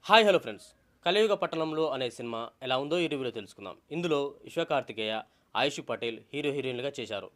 Hi hello friends. కలియుగ పట్టణంలో అనే సినిమా ఎలా ఉందో ఈ రివ్యూలో తెలుసుకుందాం. ఇందులో కార్తికేయ, ఆయుష్ పటేల్ హీరో హీరోయిన్లుగా చేశారు.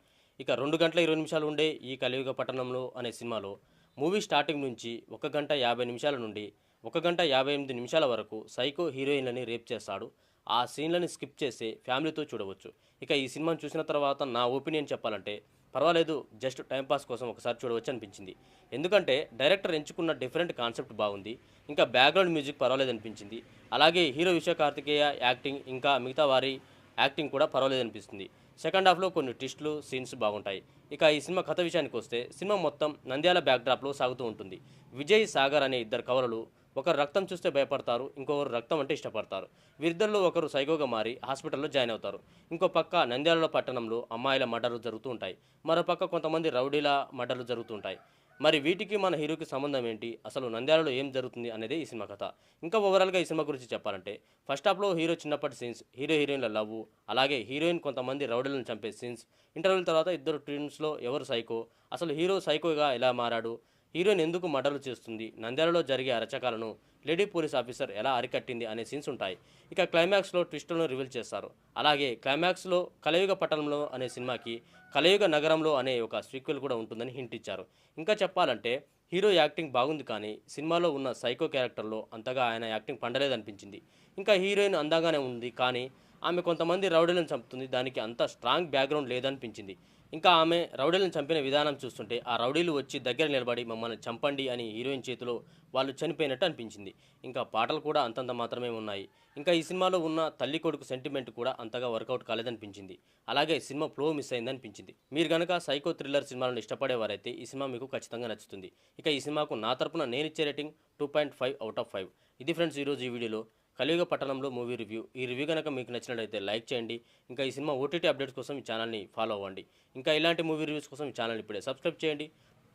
ఇక 2 గంటల 20 నిమిషాలు ఉండే ఈ కలియుగ పట్టణంలో అనే సినిమాలో మూవీ స్టార్టింగ్ నుంచి 1 గంట 50 నిమిషాల నుండి 1 గంట 58 నిమిషాల వరకు సైకో హీరోయిన్లని రేప్ చేస్తాడు. ఆ సీన్లని స్కిప్ చేసి ఫ్యామిలీతో చూడవచ్చు. ఇక ఈ సినిమాను చూసిన తర్వాత నా ఒపీనియన్ చెప్పాలంటే పర్వాలేదు, జస్ట్ టైంపాస్ కోసం ఒకసారి చూడవచ్చు అనిపించింది. ఎందుకంటే డైరెక్టర్ ఎంచుకున్న డిఫరెంట్ కాన్సెప్ట్ బాగుంది. ఇంకా బ్యాక్గ్రౌండ్ మ్యూజిక్ పర్వాలేదు అనిపించింది. అలాగే హీరో కార్తికేయ యాక్టింగ్ ఇంకా మిగతా వారి యాక్టింగ్ కూడా పర్వాలేదు అనిపిస్తుంది. సెకండ్ హాఫ్లో కొన్ని ట్విస్టులు సీన్స్ బాగుంటాయి. ఇక ఈ సినిమా కథ విషయానికి వస్తే సినిమా మొత్తం నంద్యాల బ్యాక్డ్రాప్లో సాగుతూ ఉంటుంది. విజయ్, సాగర్ అనే ఇద్దరు కవలలు ఒకరు రక్తం చూస్తే భయపడతారు, ఇంకొకరు రక్తం అంటే ఇష్టపడతారు. వీరిద్దరిలో ఒకరు సైకోగా మారి హాస్పిటల్లో జాయిన్ అవుతారు. ఇంకో పక్క నంద్యాల పట్టణంలో అమ్మాయిల మర్డర్లు జరుగుతూ ఉంటాయి. మరో పక్క కొంతమంది రౌడీల మర్డర్లు జరుగుతూ ఉంటాయి. మరి వీటికి మన హీరోకి సంబంధం ఏంటి, అసలు నంద్యాలలో ఏం జరుగుతుంది అనేది ఈ సినిమా కథ. ఇంకా ఓవరాల్గా ఈ సినిమా గురించి చెప్పాలంటే ఫస్ట్ హాఫ్లో హీరో చిన్నప్పటి సీన్స్, హీరో హీరోయిన్ల లవ్, అలాగే హీరోయిన్ కొంతమంది రౌడీలను చంపే సీన్స్, ఇంటర్వ్యూల తర్వాత ఇద్దరు ట్విన్స్లో ఎవరు సైకో, అసలు హీరో సైకోగా ఎలా మారాడు, హీరోయిన్ ఎందుకు మర్డర్లు చేస్తుంది, నంద్యాలలో జరిగే అరచకాలను లేడీ పోలీస్ ఆఫీసర్ ఎలా అరికట్టింది అనే సీన్స్ ఉంటాయి. ఇక క్లైమాక్స్లో ట్విస్టులను రివీల్ చేస్తారు. అలాగే క్లైమాక్స్లో కలియుగ పట్టణంలో అనే సినిమాకి కలియుగ నగరంలో అనే ఒక సీక్వెల్ కూడా ఉంటుందని హింట్ ఇచ్చారు. ఇంకా చెప్పాలంటే హీరో యాక్టింగ్ బాగుంది, కానీ సినిమాలో ఉన్న సైకో క్యారెక్టర్లో అంతగా ఆయన యాక్టింగ్ పండలేదనిపించింది. ఇంకా హీరోయిన్ అందంగానే ఉంది, కానీ ఆమె కొంతమంది రౌడీలను చంపుతుంది, దానికి అంత స్ట్రాంగ్ బ్యాక్గ్రౌండ్ లేదనిపించింది. ఇంకా ఆమె రౌడీలను చంపిన విధానం చూస్తుంటే ఆ రౌడీలు వచ్చి దగ్గర నిలబడి మమ్మల్ని చంపండి అని హీరోయిన్ చేతిలో వాళ్ళు చనిపోయినట్టు అనిపించింది. ఇంకా పాటలు కూడా అంతంత మాత్రమే ఉన్నాయి. ఇంకా ఈ సినిమాలో ఉన్న తల్లి కొడుకు సెంటిమెంట్ కూడా అంతగా వర్కౌట్ కాలేదనిపించింది. అలాగే సినిమా ఫ్లో మిస్ అయిందనిపించింది. మీరు కనుక సైకో థ్రిల్లర్ సినిమాలను ఇష్టపడేవారైతే ఈ సినిమా మీకు ఖచ్చితంగా నచ్చుతుంది. ఇక ఈ సినిమాకు నా తరపున నేను ఇచ్చే రేటింగ్ 2.5/5. ఇది ఫ్రెండ్స్ ఈరోజు ఈ వీడియోలో కలియుగ పట్టణంలో మూవీ రివ్యూ. ఈ రివ్యూ కనుక మీకు నచ్చినట్లయితే లైక్ చేయండి. ఇంకా ఈ సినిమా ఓటీటీ అప్డేట్స్ కోసం ఈ ఛానల్ని ఫాలో అవ్వండి. ఇంకా ఇలాంటి మూవీ రివ్యూస్ కోసం ఈ ఛానల్ ఇప్పుడే సబ్స్క్రైబ్ చేయండి.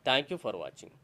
Thank you for watching.